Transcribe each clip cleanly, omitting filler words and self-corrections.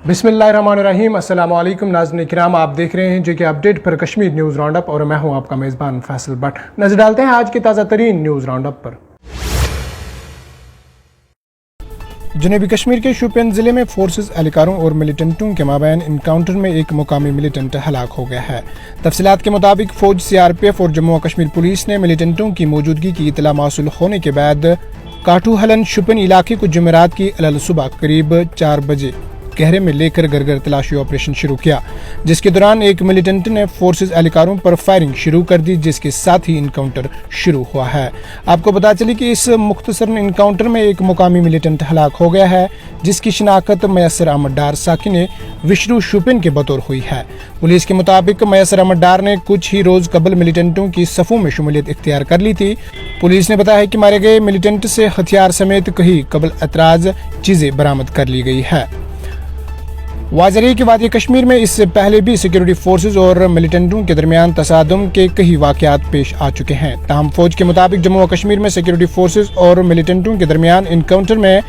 बिस्मिल्लाहिर्रहमानिर्रहीम। अस्सलाम वालेकुम नाज़रीन किराम, आप देख रहे हैं JK अपडेट पर कश्मीर न्यूज़ राउंड अप और मैं हूं आपका मेज़बान फैसल भट्ट। नजर डालते हैं आज के ताज़ा तरीन न्यूज़ राउंड अप पर। जनूबी कश्मीर के शोपियान ज़िले में फोर्सेस एहलकारों और मिलिटेंटों के माबैन इनकाउंटर में एक मुकामी मिलिटेंट हलाक हो गया है। तफसीलात के मुताबिक फौज, CRPF और जम्मू व कश्मीर पुलिस ने मिलिटेंटों की मौजूदगी की इतला मौसूल होने के बाद काटू हलन शोपियान इलाके को जुमेरात की अलल सुबह करीब 4 बजे गहरे में लेकर घर घर तलाशी ऑपरेशन शुरू किया, जिसके दौरान एक मिलिटेंट ने फोर्सेस एहलकारों पर फायरिंग शुरू कर दी, जिसके साथ ही इनकाउंटर शुरू हुआ है। आपको पता चली कि इस मुख्तसर इनकाउंटर में एक मुकामी मिलिटेंट हलाक हो गया है, जिसकी शिनाख्त मैसर अहमद डार साकिन विशरू शोपियान के बतौर हुई है। पुलिस के मुताबिक मैसर अहमद डार ने कुछ ही रोज कबल मिलिटेंटों की सफों में शमूलियत इख्तियार कर ली थी। पुलिस ने बताया कि मारे गए मिलिटेंट से हथियार समेत कई कबल एतराज चीजें बरामद कर ली गई है। वाज़ेह है कि वादी कश्मीर में इससे पहले भी सिक्योरिटी फोर्सेज और मिलिटेंटों के दरमियान तसादुम के कई वाक़यात पेश आ चुके हैं। ताहम फौज के मुताबिक जम्मू व कश्मीर में सिक्योरिटी फोर्सेज और मिलिटेंटों के दरमियान इनकाउंटर में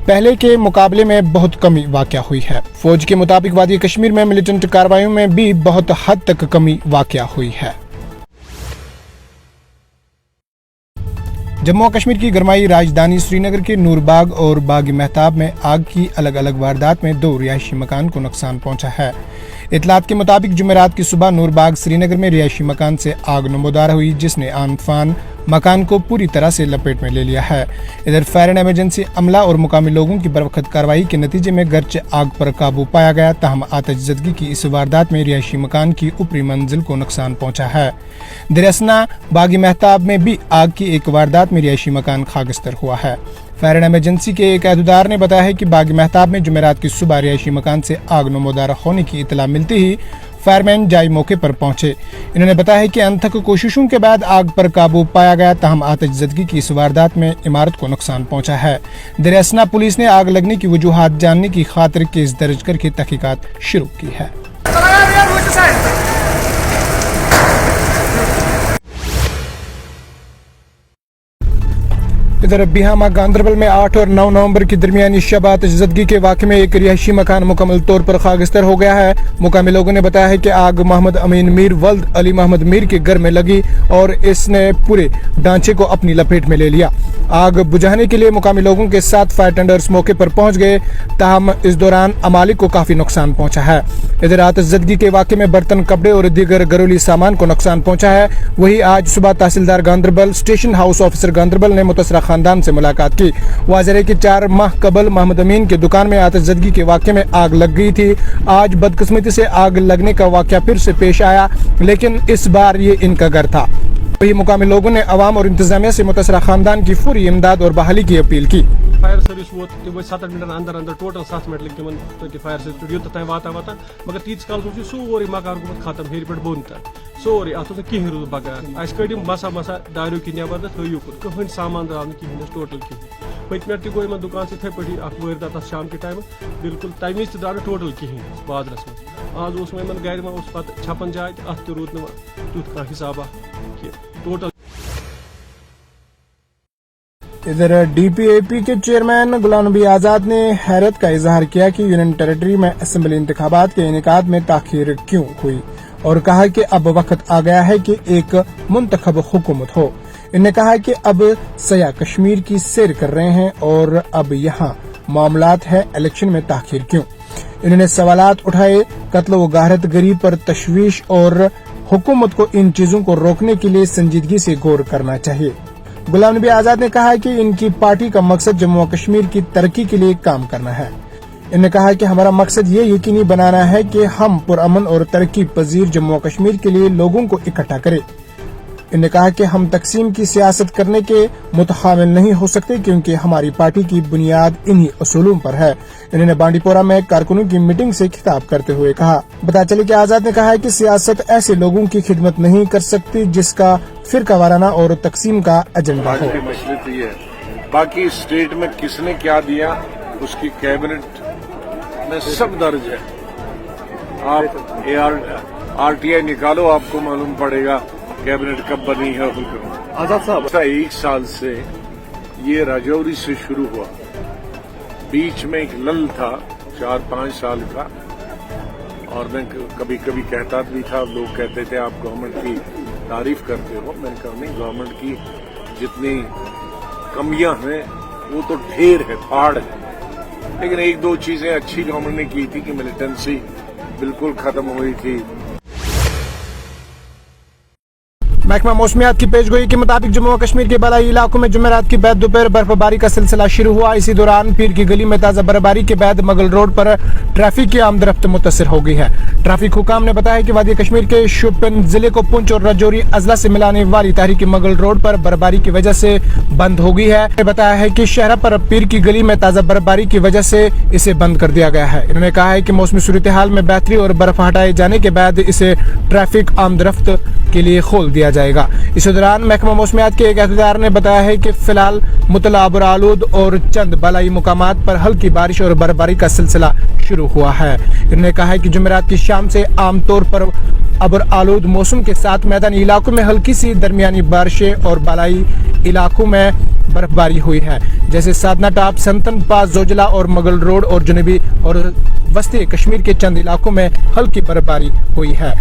पहले के मुकाबले में बहुत कमी वाक़या हुई है। फौज के मुताबिक वादी कश्मीर में मिलिटेंट कार्रवाइयों में भी बहुत हद तक कमी वाक़या हुई है। जम्मू कश्मीर की गरमाई राजधानी श्रीनगर के नूरबाग और बाग महताब में आग की अलग अलग वारदात में 2 रिहायशी मकान को नुकसान पहुंचा है। इतलात के मुताबिक जुमेरात की सुबह नूरबाग श्रीनगर में रिहायशी मकान से आग नमोदार हुई, जिसने आनफान मकान को पूरी तरह से लपेट में ले लिया है। इधर फायर एंड इमरजेंसी अमला और मुकामी लोगों की बरवक्त कार्रवाई के नतीजे में गर्च आग पर काबू पाया गया। ताहम आतिशज़दगी की इस वारदात में रिहायशी मकान की ऊपरी मंजिल को नुकसान पहुंचा है। दरअसना बागी महताब में भी आग की एक वारदात में रिहायशी मकान खाकस्तर हुआ है। फायर एंड इमरजेंसी के एक अहदेदार ने बताया है कि बागी महताब में जुमेरात की सुबह रिहायशी मकान से आग नमोदार होने की इतला मिलते ही फायरमैन जाई मौके पर पहुंचे। इन्होंने बताया है कि अनथक कोशिशों के बाद आग पर काबू पाया गया। ताहम आतिशज़दगी की इस वारदात में इमारत को नुकसान पहुंचा है। दरअसल पुलिस ने आग लगने की वजूहात जानने की खातिर केस दर्ज करके तहकीकात शुरू की है। इधर बिहामा गांदरबल में 8 और 9 नवंबर की दरमियानी शब आतिशज़दगी के वाक़े में एक रिहायशी मकान मुकम्मल तौर पर खाकस्तर हो गया है। मुकामी लोगों ने बताया है कि आग मोहम्मद अमीन मीर वल्द अली मोहम्मद मीर के घर में लगी और इसने पूरे ढांचे को अपनी लपेट में ले लिया। आग बुझाने के लिए मुकामी लोगों के साथ फायर टेंडर्स मौके पर पहुंच गए। ताहम इस दौरान अमालिक को काफी नुकसान पहुंचा है। इधर आतिशज़दगी के वाक़े में बर्तन, कपड़े और दीगर घरेलू सामान को नुकसान पहुंचा है। वही आज सुबह तहसीलदार Ganderbal, station house officer Ganderbal ने मुतसरा खानदान से मुलाकात की। वाज़ेह है कि 4 माह कबल मोहम्मद अमीन की दुकान में आतिशज़दगी के वाक़े में आग लग गई थी। आज बदकिस्मती से आग लगने का वाक़या फिर से पेश आया, लेकिन इस बार ये इनका घर था। वही मुकामी लोगों ने अवाम और इंतजामिया से मुतसरा खानदान की फौरी इमदाद और बहाली की अपील की। फायर सर्विस वो 7 मिनट अंदर टोटल 7 मिनट लगे तक फायर सर्विस यूत तक वाता मगर तीस काल सोरे मकान गोमुत खत्म हेर पे बोन तक सोरे अत कहें रूद बगार कड़म मसा मसा दारू की नबर तो थो कहन सामान द्राव कहें टोटल कहें। पतम तक गो दुकान से थे पे वारदात शाम के टाइम बिल्कुल तम वज द्राव टोटल कहें बाजरस में। आज उस गर में पे छपन जाए अत रूद तुथ कह हिसाबा टोटल। इधर DPAP के चेयरमैन गुलाम नबी आजाद ने हैरत का इजहार किया कि यूनियन टेरिटरी में असेंबली इंतखाबात के इनेकाद में ताखीर क्यों हुई और कहा कि अब वक्त आ गया है कि एक मुंतखब हुकूमत हो। इन्होंने कहा कि अब सया कश्मीर की सैर कर रहे हैं और अब यहाँ मामलात है, इलेक्शन में ताखीर क्यों। इन्होंने सवालात उठाए, कत्ल व गारत गरी पर तशवीश और हुकूमत को इन चीजों को रोकने के लिए संजीदगी से गौर करना चाहिए। गुलाम नबी आजाद ने कहा कि इनकी पार्टी का मकसद जम्मू व कश्मीर की तरक्की के लिए काम करना है। इन्होंने कहा कि हमारा मकसद ये यकीनी बनाना है कि हम पुरअमन और तरक्की पजीर जम्मू व कश्मीर के लिए लोगों को इकट्ठा करें। इन्होंने कहा कि हम तकसीम की सियासत करने के मुतहामिल नहीं हो सकते, क्योंकि हमारी पार्टी की बुनियाद इन्हीं असूलों पर है। इन्होंने बांडीपोरा में कारकुनों की मीटिंग से खिताब करते हुए कहा। पता चले कि आजाद ने कहा है कि सियासत ऐसे लोगों की खिदमत नहीं कर सकती जिसका फिरका वाराना और तकसीम का एजेंडा हो। बाकी स्टेट में किसने क्या दिया उसकी कैबिनेट में सब दर्ज है। आप RTI निकालो, आपको मालूम पड़ेगा कैबिनेट कब बनी है। आजाद साहब 1 साल से ये राजौरी से शुरू हुआ, बीच में एक लल था 4-5 साल का, और मैं कभी कभी कहता भी था, लोग कहते थे आप गवर्नमेंट की तारीफ करते हो, मैंने कहा नहीं, गवर्नमेंट की जितनी कमियां हैं वो तो ढेर है, पहाड़ है, लेकिन एक दो चीजें अच्छी गवर्नमेंट ने की थी कि मिलिटेंसी बिल्कुल खत्म हुई थी। महकमा मौसमियात की पेशगोई के मुताबिक जम्मू और कश्मीर के बालाई इलाकों में जुमेरात की बाद दोपहर बर्फबारी का सिलसिला शुरू हुआ। इसी दौरान पीर की गली में ताज़ा बर्फबारी के बाद मगल रोड पर ट्रैफिक की आमदरफ्त मुतासर हो गई है। ट्रैफिक हुकाम ने बताया कि वादी कश्मीर के शोपियान जिले को पुंछ और राजौरी अजला से मिलाने वाली तहरीकी मगल रोड पर बर्फबारी की वजह से बंद हो गई है। बताया है कि शहर पर पीर की गली में ताज़ा बर्फबारी की वजह से इसे बंद कर दिया गया है। इन्होंने कहा है कि मौसमी सूरत हाल में बेहतरी और बर्फ हटाए जाने के बाद इसे ट्रैफिक आमदरफ्त के लिए खोल दिया जाएगा। इसी दौरान महकमा मौसमियात के एक अहदेदार ने बताया है कि फिलहाल मुतला अबर आलूद और चंद बालाई मुकामात पर हल्की बारिश और बर्फबारी का सिलसिला शुरू हुआ है। इन्होंने कहा है कि जुमेरात की शाम से आमतौर पर अबर आलूद मौसम के साथ मैदानी इलाकों में हल्की सी दरमियानी बारिशें और बालाई इलाकों में बर्फबारी हुई है, जैसे साधना टाप, संतन पास, जोजिला और मगल रोड और जनूबी और वस्ती कश्मीर के चंद इलाकों में हल्की बर्फबारी हुई है।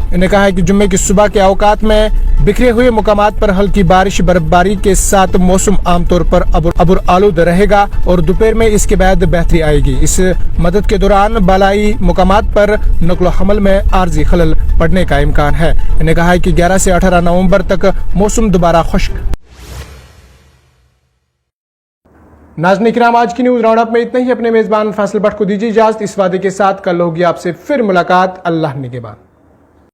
इन्होंने कहा है कि जुम्मे की सुबह के औकात में बिखरे हुए मुकामात पर हल्की बारिश बर्फबारी के साथ मौसम आमतौर पर अबर आलूद रहेगा और दोपहर में इसके बाद बेहतरी आएगी। इस मदद के दौरान बालाई मुकामात पर नकलो हमल में आर्जी खलल पड़ने का इम्कान है। इन्होंने कहा है कि 11 से 18 नवंबर तक मौसम दोबारा खुश्क। नाज़रीन इकराम, आज की न्यूज़ राउंड अप में इतना ही। अपने मेज़बान फैसल भट्ट को दीजिए इजाज़त इस वादे के साथ कल होगी आपसे फिर मुलाकात। अल्लाह निगहबान।